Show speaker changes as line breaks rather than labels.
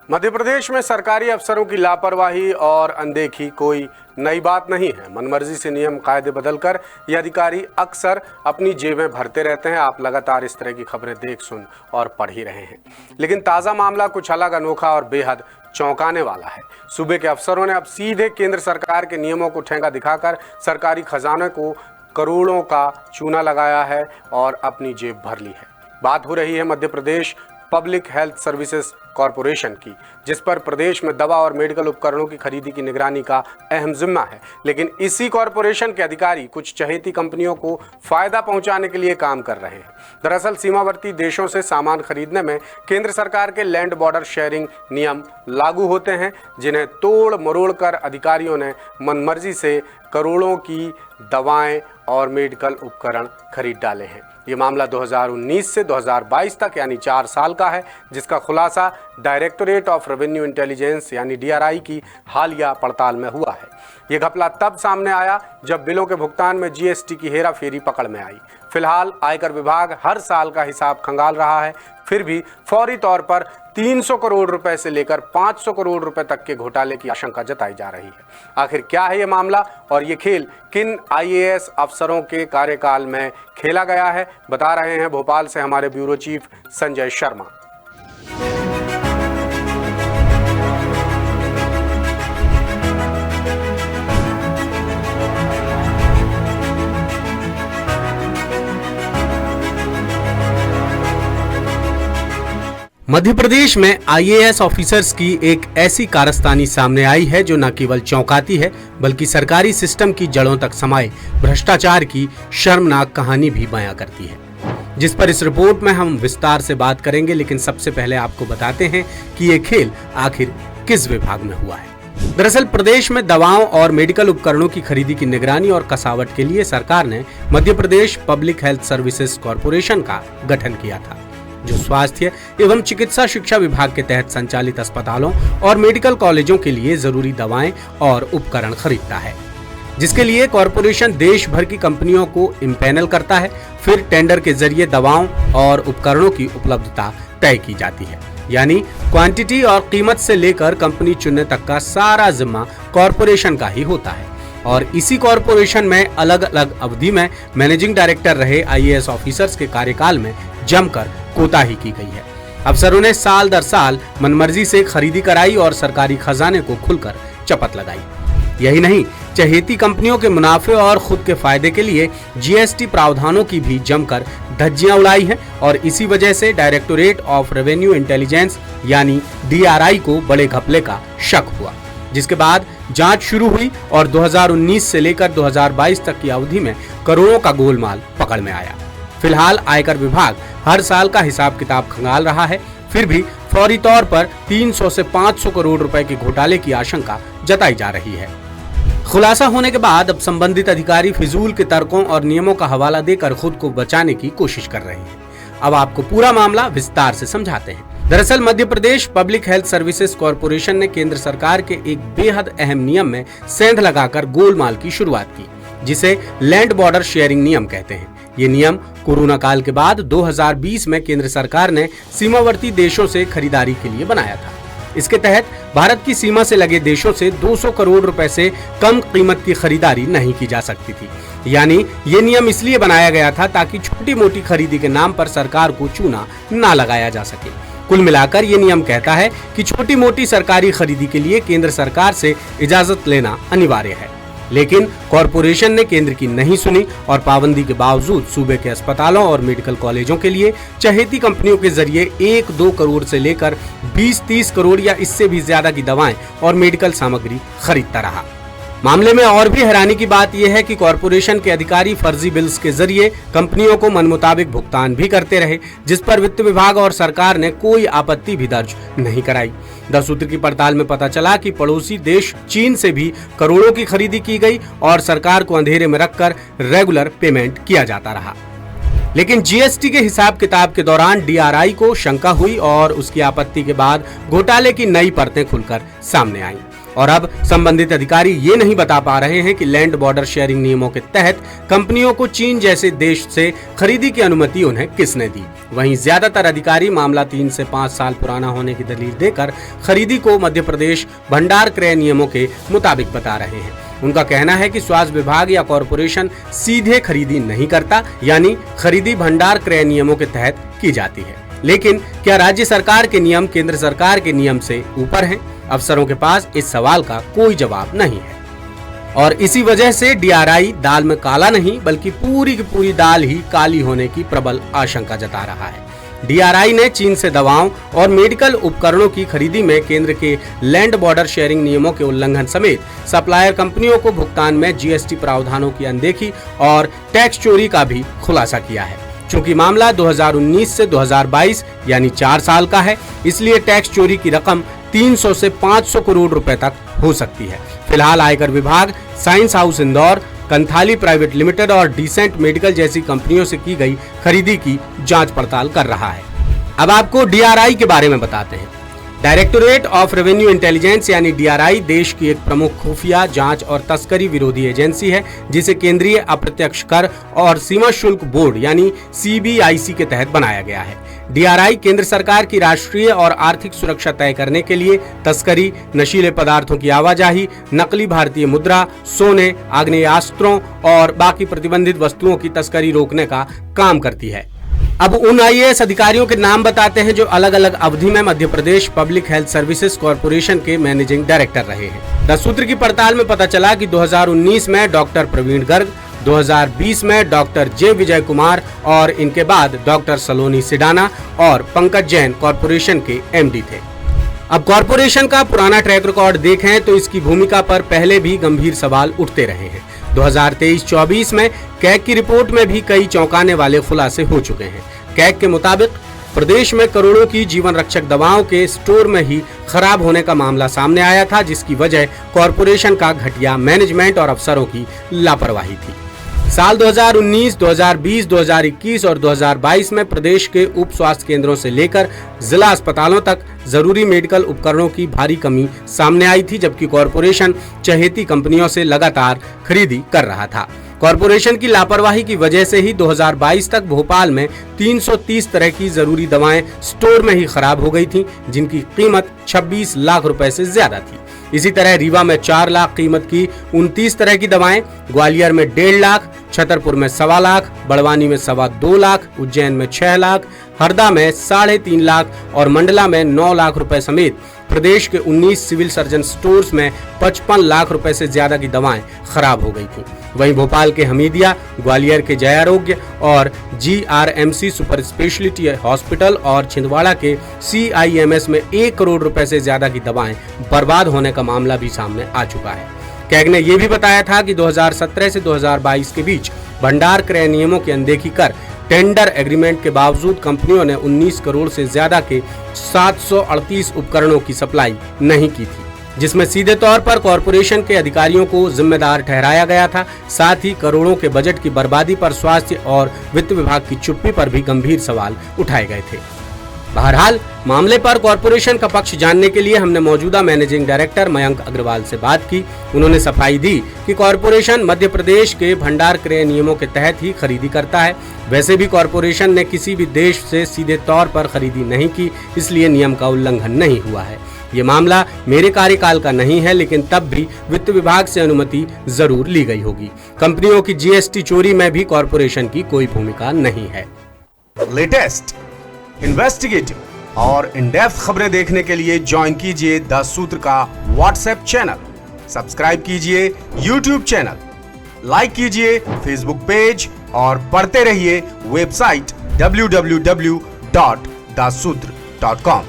मध्य प्रदेश में सरकारी अफसरों की लापरवाही और अनदेखी कोई नई बात नहीं है। मनमर्जी से नियम कायदे बदलकर ये अधिकारी अक्सर अपनी जेबें भरते रहते हैं। आप लगातार इस तरह की खबरें देख सुन और पढ़ ही रहे हैं, लेकिन ताज़ा मामला कुछ अलग, अनोखा और बेहद चौंकाने वाला है। सूबे के अफसरों ने अब सीधे केंद्र सरकार के नियमों को ठेंगा दिखाकर सरकारी खजाने को करोड़ों का चूना लगाया है और अपनी जेब भर ली है। बात हो रही है Madhya Pradesh public health services corporation की, जिस पर प्रदेश में दवा और मेडिकल उपकरणों की खरीदी की निगरानी का अहम जिम्मा है। लेकिन इसी कॉरपोरेशन के अधिकारी कुछ चहेती कंपनियों को फायदा पहुंचाने के लिए काम कर रहे हैं। दरअसल सीमावर्ती देशों से सामान खरीदने में केंद्र सरकार के लैंड बॉर्डर शेयरिंग नियम लागू होते हैं, जिन्हें तोड़ मरोड़ कर अधिकारियों ने मनमर्जी से करोड़ों की दवाएं और मेडिकल उपकरण खरीद डाले हैं। ये मामला 2019 से 2022 तक यानी 4 साल का है, जिसका खुलासा डायरेक्टोरेट ऑफ रेवेन्यू इंटेलिजेंस यानी DRI की हालिया पड़ताल में हुआ है। ये घपला तब सामने आया जब बिलों के भुगतान में GST की हेराफेरी पकड़ में आई। फिलहाल आयकर विभाग हर साल का हिसाब खंगाल रहा है, फिर भी फौरी तौर पर 300 करोड़ रुपए से लेकर 500 करोड़ रुपए तक के घोटाले की आशंका जताई जा रही है। आखिर क्या है ये मामला और ये खेल किन IAS अफसरों के कार्यकाल में खेला गया है, बता रहे हैं भोपाल से हमारे ब्यूरो चीफ संजय शर्मा।
मध्य प्रदेश में IAS ऑफिसर्स की एक ऐसी कारस्तानी सामने आई है जो न केवल चौंकाती है बल्कि सरकारी सिस्टम की जड़ों तक समाये भ्रष्टाचार की शर्मनाक कहानी भी बयां करती है, जिस पर इस रिपोर्ट में हम विस्तार से बात करेंगे। लेकिन सबसे पहले आपको बताते हैं कि ये खेल आखिर किस विभाग में हुआ है। दरअसल प्रदेश में दवाओं और मेडिकल उपकरणों की खरीदी की निगरानी और कसावट के लिए सरकार ने Madhya Pradesh public health services corporation का गठन किया था, जो स्वास्थ्य एवं चिकित्सा शिक्षा विभाग के तहत संचालित अस्पतालों और मेडिकल कॉलेजों के लिए जरूरी दवाएं और उपकरण खरीदता है, जिसके लिए कॉरपोरेशन देश भर की कंपनियों को इम्पैनल करता है। फिर टेंडर के जरिए दवाओं और उपकरणों की उपलब्धता तय की जाती है, यानी क्वांटिटी और कीमत से लेकर कंपनी चुनने तक का सारा जिम्मा कॉरपोरेशन का ही होता है। और इसी कॉरपोरेशन में अलग अलग अवधि में मैनेजिंग डायरेक्टर रहे IAS ऑफिसर्स के कार्यकाल में जमकर कोताही की गई है। अफसरों ने साल दर साल मनमर्जी से खरीदी कराई और सरकारी खजाने को खुलकर चपत लगाई। यही नहीं, चहेती कंपनियों के मुनाफे और खुद के फायदे के लिए GST प्रावधानों की भी जमकर धज्जियां उड़ाई हैं और इसी वजह से डायरेक्टोरेट ऑफ रेवेन्यू इंटेलिजेंस यानी DRI को बड़े घपले का शक हुआ, जिसके बाद जांच शुरू हुई और 2019 से लेकर 2022 तक की अवधि में करोड़ों का गोलमाल पकड़ में आया। फिलहाल आयकर विभाग हर साल का हिसाब किताब खंगाल रहा है, फिर भी फौरी तौर पर 300 से 500 करोड़ रुपए के घोटाले की आशंका जताई जा रही है। खुलासा होने के बाद अब संबंधित अधिकारी फिजूल के तर्कों और नियमों का हवाला देकर खुद को बचाने की कोशिश कर रहे हैं। अब आपको पूरा मामला विस्तार से समझाते हैं। दरअसल Madhya Pradesh public health services corporation ने केंद्र सरकार के एक बेहद अहम नियम में सेंध लगाकर गोलमाल की शुरुआत की, जिसे लैंड बॉर्डर शेयरिंग नियम कहते हैं। ये नियम कोरोना काल के बाद 2020 में केंद्र सरकार ने सीमावर्ती देशों से खरीदारी के लिए बनाया था। इसके तहत भारत की सीमा से लगे देशों से 200 करोड़ रुपए से कम कीमत की खरीदारी नहीं की जा सकती थी। यानी ये नियम इसलिए बनाया गया था ताकि छोटी मोटी खरीदी के नाम पर सरकार को चूना ना लगाया जा सके। कुल मिलाकर ये नियम कहता है कि छोटी मोटी सरकारी खरीदी के लिए केंद्र सरकार से इजाजत लेना अनिवार्य है, लेकिन कॉरपोरेशन ने केंद्र की नहीं सुनी और पाबंदी के बावजूद सूबे के अस्पतालों और मेडिकल कॉलेजों के लिए चहेती कंपनियों के जरिए 1-2 करोड़ से लेकर 20-30 करोड़ या इससे भी ज्यादा की दवाएं और मेडिकल सामग्री खरीदता रहा। मामले में और भी हैरानी की बात यह है कि कॉरपोरेशन के अधिकारी फर्जी बिल्स के जरिए कंपनियों को मनमुताबिक भुगतान भी करते रहे, जिस पर वित्त विभाग और सरकार ने कोई आपत्ति भी दर्ज नहीं कराई। 10 सूत्र की पड़ताल में पता चला कि पड़ोसी देश चीन से भी करोड़ों की खरीदी की गई और सरकार को अंधेरे में रखकर रेगुलर पेमेंट किया जाता रहा। लेकिन GST के हिसाब किताब के दौरान DRI को शंका हुई और उसकी आपत्ति के बाद घोटाले की नई परतें खुलकर सामने आईं और अब संबंधित अधिकारी ये नहीं बता पा रहे हैं कि लैंड बॉर्डर शेयरिंग नियमों के तहत कंपनियों को चीन जैसे देश से खरीदी की अनुमति उन्हें किसने दी। वहीं ज्यादातर अधिकारी मामला 3 से 5 साल पुराना होने की दलील देकर खरीदी को मध्य प्रदेश भंडार क्रय नियमों के मुताबिक बता रहे हैं। उनका कहना है कि स्वास्थ्य विभाग या कॉरपोरेशन सीधे खरीदी नहीं करता, यानी खरीदी भंडार क्रय नियमों के तहत की जाती है। लेकिन क्या राज्य सरकार के नियम केंद्र सरकार के नियम से ऊपर हैं? अफसरों के पास इस सवाल का कोई जवाब नहीं है और इसी वजह से डीआरआई दाल में काला नहीं बल्कि पूरी की पूरी दाल ही काली होने की प्रबल आशंका जता रहा है। डीआरआई ने चीन से दवाओं और मेडिकल उपकरणों की खरीदी में केंद्र के लैंड बॉर्डर शेयरिंग नियमों के उल्लंघन समेत सप्लायर कंपनियों को भुगतान में जीएसटी प्रावधानों की अनदेखी और टैक्स चोरी का भी खुलासा किया है। चूंकि मामला 2019 से 2022 यानी 4 साल का है, इसलिए टैक्स चोरी की रकम 300 से 500 करोड़ रुपए तक हो सकती है। फिलहाल आयकर विभाग science house Indore, Kanthali private limited और डिसेंट मेडिकल जैसी कंपनियों से की गई खरीदी की जांच पड़ताल कर रहा है। अब आपको डीआरआई के बारे में बताते हैं। डायरेक्टोरेट ऑफ रेवेन्यू इंटेलिजेंस यानी डीआरआई देश की एक प्रमुख खुफिया जांच और तस्करी विरोधी एजेंसी है, जिसे केंद्रीय अप्रत्यक्ष कर और सीमा शुल्क बोर्ड यानी सीबीआईसी के तहत बनाया गया है। डीआरआई केंद्र सरकार की राष्ट्रीय और आर्थिक सुरक्षा तय करने के लिए तस्करी, नशीले पदार्थों की आवाजाही, नकली भारतीय मुद्रा, सोने, आग्नेयास्त्रों और बाकी प्रतिबंधित वस्तुओं की तस्करी रोकने का काम करती है। अब उन आईएएस अधिकारियों के नाम बताते हैं जो अलग अलग अवधि में Madhya Pradesh public health services corporation के मैनेजिंग डायरेक्टर रहे हैं। 10 सूत्र की पड़ताल में पता चला कि 2019 में डॉक्टर प्रवीण गर्ग, 2020 में डॉक्टर जे विजय कुमार और इनके बाद डॉक्टर सलोनी सिडाना और पंकज जैन कॉर्पोरेशन के एमडी थे। अब कॉर्पोरेशन का पुराना ट्रैक रिकॉर्ड देखें तो इसकी भूमिका पर पहले भी गंभीर सवाल उठते रहे हैं। 2023-24 में कैग की रिपोर्ट में भी कई चौंकाने वाले खुलासे हो चुके हैं। कैग के मुताबिक प्रदेश में करोड़ों की जीवन रक्षक दवाओं के स्टोर में ही खराब होने का मामला सामने आया था, जिसकी वजह कॉर्पोरेशन का घटिया मैनेजमेंट और अफसरों की लापरवाही थी। साल 2019, 2020, 2021 और 2022 में प्रदेश के उप स्वास्थ्य केंद्रों से लेकर जिला अस्पतालों तक जरूरी मेडिकल उपकरणों की भारी कमी सामने आई थी, जबकि कॉर्पोरेशन चहेती कंपनियों से लगातार खरीदी कर रहा था। कॉर्पोरेशन की लापरवाही की वजह से ही 2022 तक भोपाल में 330 तरह की जरूरी दवाएं स्टोर में ही खराब हो गई थीं, जिनकी कीमत 26 लाख रुपए से ज्यादा थी। इसी तरह रीवा में 4 लाख कीमत की 29 तरह की दवाएं, ग्वालियर में 1.5 लाख, छतरपुर में 1.25 लाख, बड़वानी में 2.25 लाख, उज्जैन में 6 लाख, हरदा में 3.5 लाख और मंडला में 9 लाख रुपए समेत प्रदेश के 19 सिविल सर्जन स्टोर्स में 55 लाख रुपए से ज्यादा की दवाएं खराब हो गई थीं। वहीं भोपाल के हमीदिया, ग्वालियर के जयारोग्य और जीआरएमसी सुपर स्पेशलिटी हॉस्पिटल और छिंदवाड़ा के सीआईएमएस में 1 करोड़ रुपए से ज्यादा की दवाएं बर्बाद होने का मामला भी सामने आ चुका है। कैग ने यह भी बताया था कि 2017 से 2022 के बीच भंडार क्रय नियमों की अनदेखी कर टेंडर एग्रीमेंट के बावजूद कंपनियों ने 19 करोड़ से ज्यादा के 738 उपकरणों की सप्लाई नहीं की थी, जिसमें सीधे तौर पर कॉर्पोरेशन के अधिकारियों को जिम्मेदार ठहराया गया था। साथ ही करोड़ों के बजट की बर्बादी पर स्वास्थ्य और वित्त विभाग की चुप्पी पर भी गंभीर सवाल उठाए गए थे। बहरहाल मामले पर कॉर्पोरेशन का पक्ष जानने के लिए हमने मौजूदा मैनेजिंग डायरेक्टर मयंक अग्रवाल से बात की। उन्होंने सफाई दी कि कॉर्पोरेशन मध्य प्रदेश के भंडार क्रय नियमों के तहत ही खरीदी करता है। वैसे भी कॉर्पोरेशन ने किसी भी देश से सीधे तौर पर खरीदी नहीं की, इसलिए नियम का उल्लंघन नहीं हुआ है। ये मामला मेरे कार्यकाल का नहीं है, लेकिन तब भी वित्त विभाग से अनुमति जरूर ली गई होगी। कंपनियों की जीएसटी चोरी में भी कॉर्पोरेशन की कोई भूमिका नहीं है।
लेटेस्ट, इन्वेस्टिगेटिव और इन डेप्थ खबरें देखने के लिए ज्वाइन कीजिए 10 सूत्र का व्हाट्सएप चैनल, सब्सक्राइब कीजिए यूट्यूब चैनल, लाइक कीजिए फेसबुक पेज और पढ़ते रहिए वेबसाइट www.dasutr.com।